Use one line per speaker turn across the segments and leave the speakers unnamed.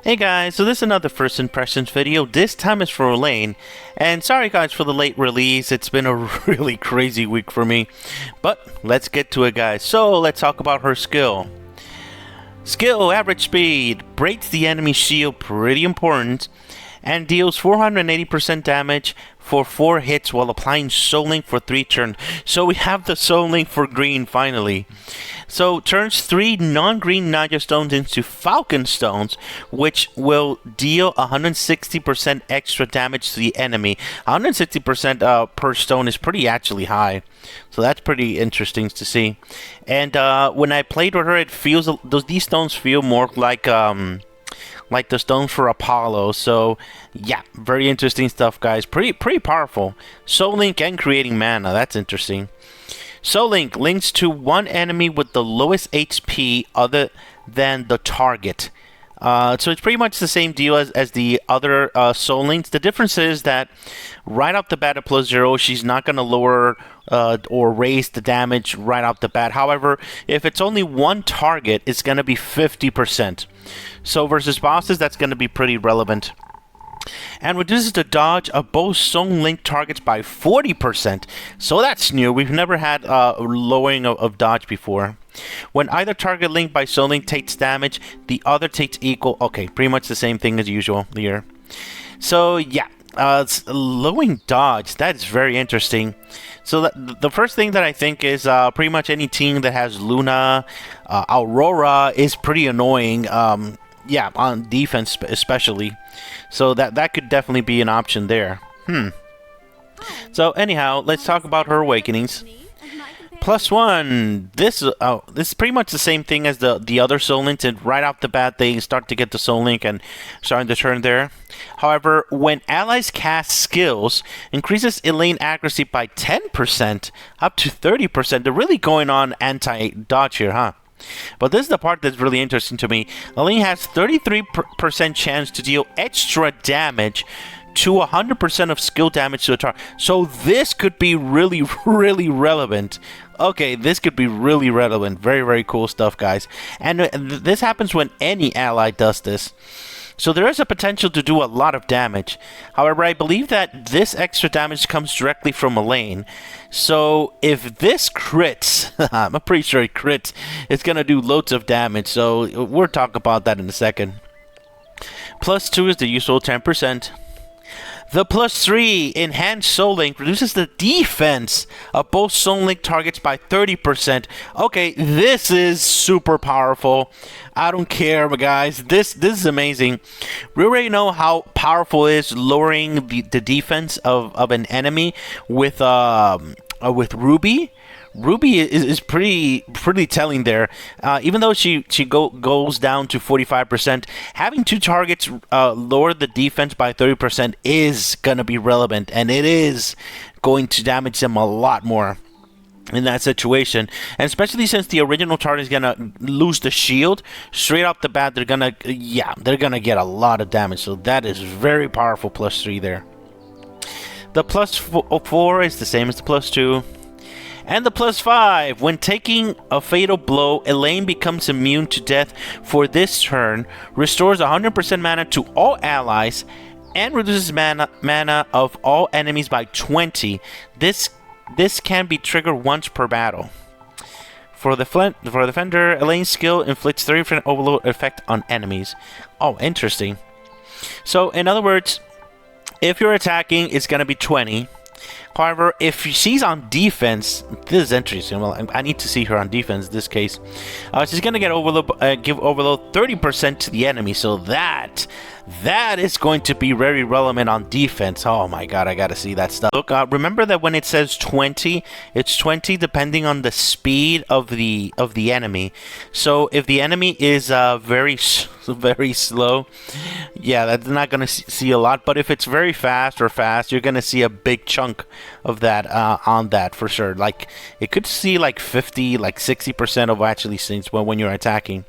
Hey guys, so this is another first impressions video. This time is for Elaine. And sorry guys for the late release. It's been a really crazy week for me. But let's get to it guys. So let's talk about her skill. Skill, average speed, breaks the enemy shield, pretty important, and deals 480% damage for 4 hits while applying Soul Link for 3 turns. So we have the Soul Link for green finally. So turns 3 non-green Naja stones into Falcon stones, which will deal 160% extra damage to the enemy. 160% per stone is pretty actually high. So that's pretty interesting to see. And when I played with her, it feels these stones feel more like the stones for Apollo. So yeah, very interesting stuff guys. Pretty powerful. Soul Link and creating mana, that's interesting. Soul Link links to one enemy with the lowest HP other than the target. So it's pretty much the same deal as the other Soul Links. The difference is that right off the bat at +0, she's not going to lower or raise the damage right off the bat. However, if it's only one target, it's going to be 50%. So versus bosses, that's going to be pretty relevant. And reduces the dodge of both Soul Link targets by 40%. So that's new. We've never had lowering of dodge before. When either target linked by Soul Link takes damage, the other takes equal. Okay, pretty much the same thing as usual here. So yeah, lowering dodge, that's very interesting. So the first thing that I think is pretty much any team that has Luna, Aurora is pretty annoying. Yeah, on defense especially. So that could definitely be an option there. So anyhow, let's talk about her awakenings. +1. This is pretty much the same thing as the other Soul Links, and right off the bat they start to get the Soul Link and starting to turn there. However, when allies cast skills, increases Elaine accuracy by 10% up to 30%. They're really going on anti-dodge here, huh? But this is the part that's really interesting to me. Elaine has 33% chance to deal extra damage to 100% of skill damage to a target. So this could be really relevant. Okay, this could be really relevant. Very cool stuff, guys. And this happens when any ally does this. So there is a potential to do a lot of damage. However, I believe that this extra damage comes directly from Elaine. So if this crits, I'm pretty sure it crits, it's going to do loads of damage. So we'll talk about that in a second. +2 is the usual 10%. The +3 enhanced Soul Link reduces the defense of both Soul Link targets by 30%. Okay, this is super powerful. I don't care, guys. This is amazing. We already know how powerful it is lowering the defense of an enemy with Ruby. Ruby is pretty telling there. Even though she goes down to 45%, having 2 targets lower the defense by 30% is gonna be relevant, and it is going to damage them a lot more in that situation. And especially since the original target is gonna lose the shield straight off the bat, they're gonna get a lot of damage. So that is very powerful. +3 there. The +4 is the same as the +2. And the +5, when taking a fatal blow, Elaine becomes immune to death for this turn, restores 100% mana to all allies, and reduces mana of all enemies by 20. This can be triggered once per battle. For the defender, Elaine's skill inflicts 30% overload effect on enemies. Oh, interesting. So in other words, if you're attacking, it's going to be 20. However, if she's on defense, this is interesting. Well, I need to see her on defense in this case. She's going to get give overload 30% to the enemy. So that is going to be very relevant on defense. Oh my god, I got to see that stuff. Look, remember that when it says 20, it's 20 depending on the speed of the enemy. So if the enemy is very slow, yeah, that's not going to see a lot. But if it's very fast, you're going to see a big chunk of that on that for sure. Like it could see like 50, like 60% of actually things when you're attacking.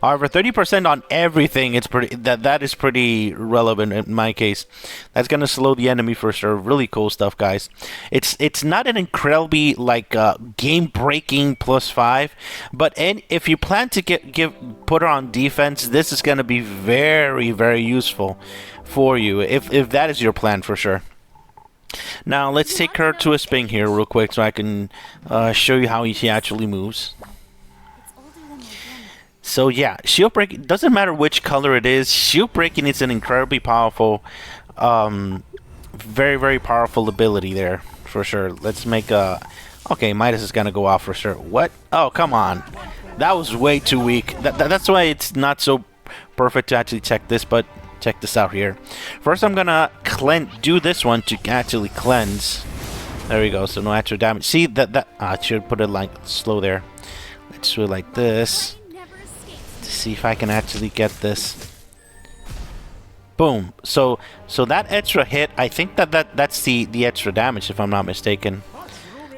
However, 30% on everything, it's pretty that is pretty relevant in my case. That's gonna slow the enemy for sure. Really cool stuff, guys. It's not an incredibly like game breaking +5, but if you plan to put her on defense, this is gonna be very, very useful for you if that is your plan for sure. Now let's take her to a Sping here real quick so I can show you how she actually moves. So yeah, shield break, doesn't matter which color it is, shield breaking is an incredibly powerful, very, very powerful ability there for sure. Let's make a... Okay, Midas is gonna go off for sure. What? Oh, come on. That was way too weak. That's why it's not so perfect to actually check this, but check this out here. First, I'm gonna do this one to actually cleanse. There we go, so no extra damage. See, I should put it like slow there. Let's do it like this. To see if I can actually get this. Boom. So that extra hit, I think that's the extra damage, if I'm not mistaken.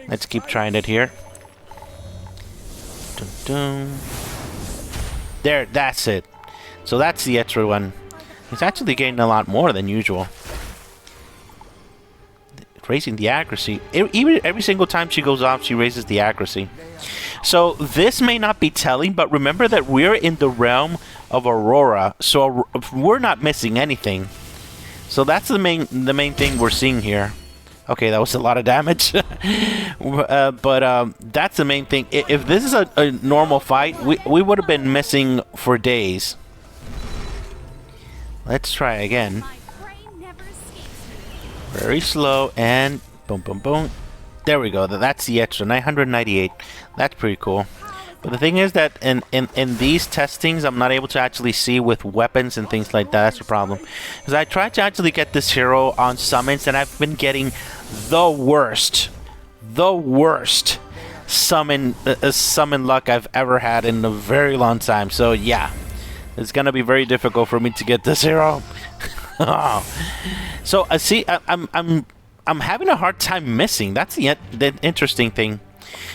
Let's keep trying it here. Dun, dun. There, that's it. So that's the extra one. It's actually getting a lot more than usual. Raising the accuracy. Even every single time she goes off, she raises the accuracy. So this may not be telling, but remember that we're in the realm of Aurora, so we're not missing anything. So that's the main thing we're seeing here. Okay, that was a lot of damage. But that's the main thing. If this is a normal fight, we would have been missing for days. Let's try again. Very slow and boom, boom, boom. There we go. That's the extra 998. That's pretty cool. But the thing is that in these testings, I'm not able to actually see with weapons and things like that. That's the problem. Because I tried to actually get this hero on summons, and I've been getting the worst summon luck I've ever had in a very long time. So yeah, it's gonna be very difficult for me to get this hero. So see, I'm having a hard time missing. That's the interesting thing.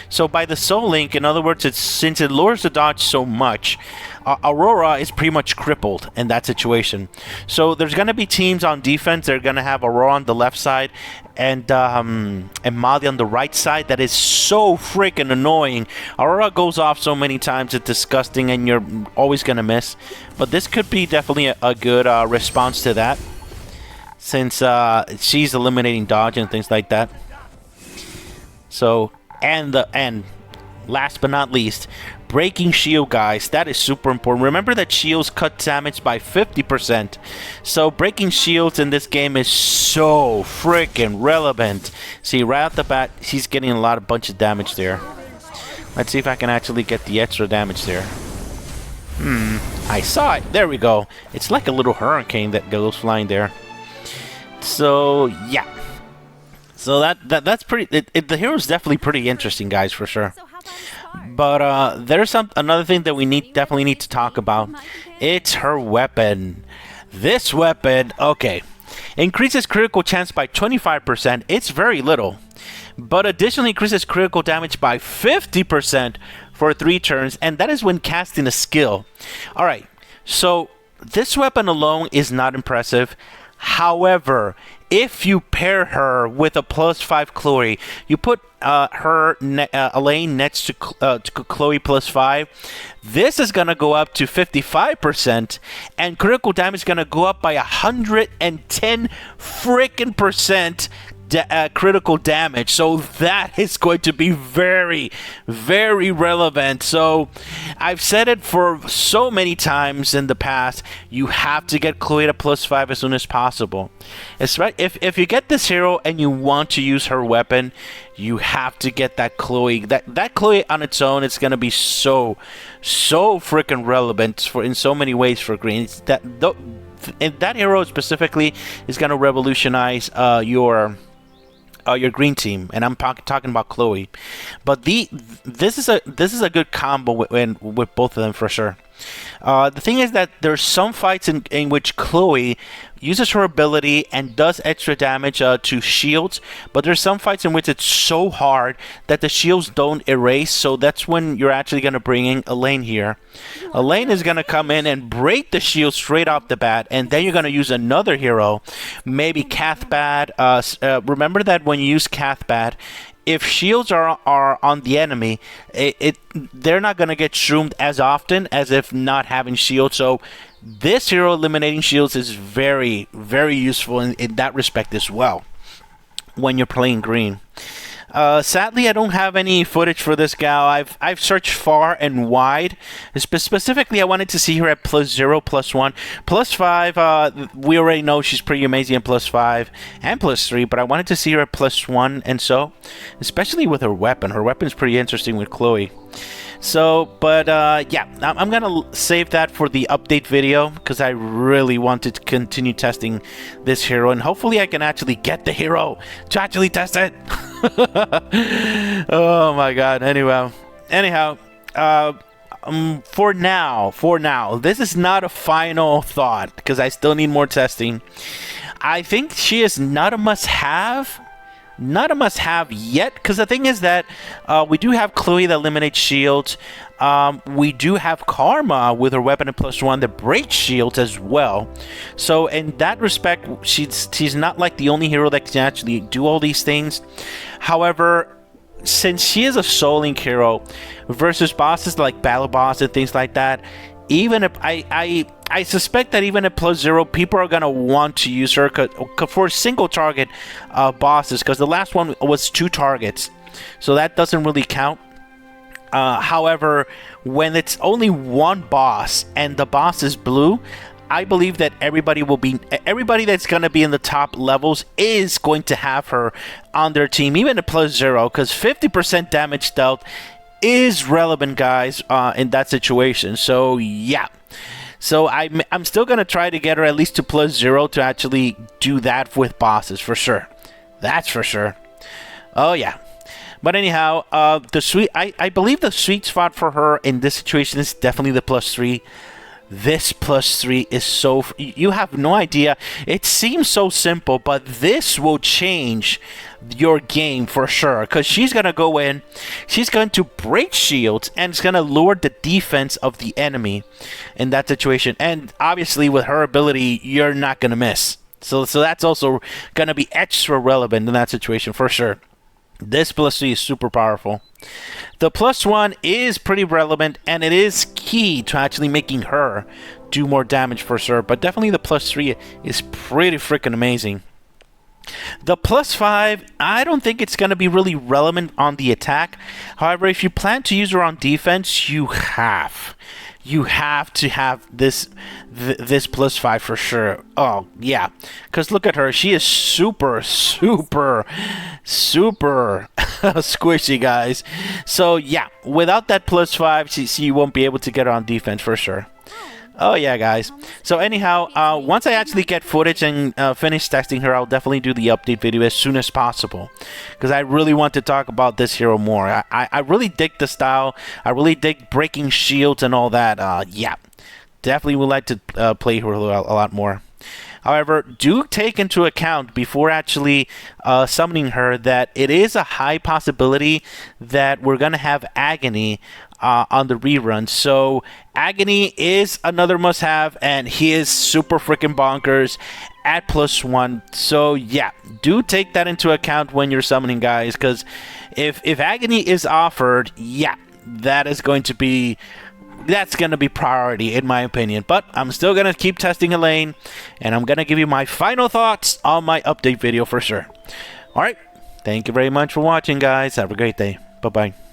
So by the Soul Link, in other words, since it lowers the dodge so much, Aurora is pretty much crippled in that situation. So there's going to be teams on defense. They're going to have Aurora on the left side and Molly on the right side. That is so freaking annoying. Aurora goes off so many times, it's disgusting, and you're always going to miss. But this could be definitely a good response to that, since she's eliminating dodge and things like that. So... And last but not least, breaking shield, guys. That is super important. Remember that shields cut damage by 50%. So breaking shields in this game is so freaking relevant. See, right off the bat, he's getting a bunch of damage there. Let's see if I can actually get the extra damage there. I saw it. There we go. It's like a little hurricane that goes flying there. So, yeah. So that's pretty... the hero's definitely pretty interesting, guys, for sure. But there's another thing that we definitely need to talk about. It's her weapon. This weapon, okay, increases critical chance by 25%. It's very little. But additionally increases critical damage by 50% for 3 turns, and that is when casting a skill. Alright, so this weapon alone is not impressive. However, if you pair her with a +5 Chloe, you put Elaine next to Chloe +5, this is going to go up to 55%, and critical damage is going to go up by 110 freaking percent. Critical damage. So that is going to be very, very relevant. So I've said it for so many times in the past, you have to get Chloe to +5 as soon as possible. If you get this hero and you want to use her weapon, you have to get that Chloe. That Chloe on its own is going to be so freaking relevant in so many ways for green. And that hero specifically is going to revolutionize your green team, and I'm talking about Chloe. But this is a good combo with both of them for sure. The thing is that there's some fights in which Chloe uses her ability and does extra damage to shields, but there's some fights in which it's so hard that the shields don't erase, so that's when you're actually going to bring in Elaine here. Elaine is going to come in and break the shield straight off the bat, and then you're going to use another hero, maybe Cathbad. Remember that when you use Cathbad, if shields are on the enemy, they're not going to get shroomed as often as if not having shields. So this hero eliminating shields is very, very useful in that respect as well when you're playing green. Sadly, I don't have any footage for this gal. I've searched far and wide. Specifically, I wanted to see her at +0, +1, +5. We already know she's pretty amazing at +5 and +3, but I wanted to see her at +1, and so, especially with her weapon. Her weapon's pretty interesting with Chloe. So, but yeah, I'm gonna save that for the update video because I really wanted to continue testing this hero, and hopefully I can actually get the hero to actually test it. Oh my god. Anyhow, for now, this is not a final thought because I still need more testing. I think she is not a must-have. Not a must-have yet, because the thing is that we do have Chloe that eliminates shields. We do have Karma with her weapon at +1 that breaks shields as well. So in that respect, she's not like the only hero that can actually do all these things. However, since she is a Soul Link hero versus bosses like battle boss and things like that, even if I suspect that even at +0, people are gonna want to use her for single target bosses, because the last one was 2 targets, so that doesn't really count. However, when it's only one boss and the boss is blue, I believe that everybody that's gonna be in the top levels is going to have her on their team, even at +0, because 50% damage dealt is relevant, guys, in that situation. So yeah, so I'm still gonna try to get her at least to +0 to actually do that with bosses for sure. That's for sure. Oh yeah. But anyhow, I believe the sweet spot for her in this situation is definitely the +3. This +3 is so... You have no idea. It seems so simple, but this will change your game for sure. Because she's going to go in, she's going to break shields, and it's going to lower the defense of the enemy in that situation. And obviously, with her ability, you're not going to miss. So that's also going to be extra relevant in that situation for sure. This +3 is super powerful. The +1 is pretty relevant, and it is key to actually making her do more damage for sure. But definitely the +3 is pretty freaking amazing. The +5, I don't think it's going to be really relevant on the attack. However, if you plan to use her on defense, you have to have this +5 for sure. Oh yeah, because look at her, she is super squishy, guys. So yeah, without that +5, you won't be able to get her on defense for sure. Oh yeah, guys. So anyhow, once I actually get footage and finish testing her, I'll definitely do the update video as soon as possible, because I really want to talk about this hero more. I really dig the style. I really dig breaking shields and all that. Yeah, definitely would like to play her a lot more. However, do take into account before actually summoning her that it is a high possibility that we're going to have Agony on the rerun. So Agony is another must-have, and he is super freaking bonkers at +1. So yeah, do take that into account when you're summoning, guys, because if Agony is offered, yeah, that's going to be priority in my opinion. But I'm still going to keep testing Elaine, and I'm going to give you my final thoughts on my update video for sure. Alright, thank you very much for watching, guys. Have a great day. Bye-bye.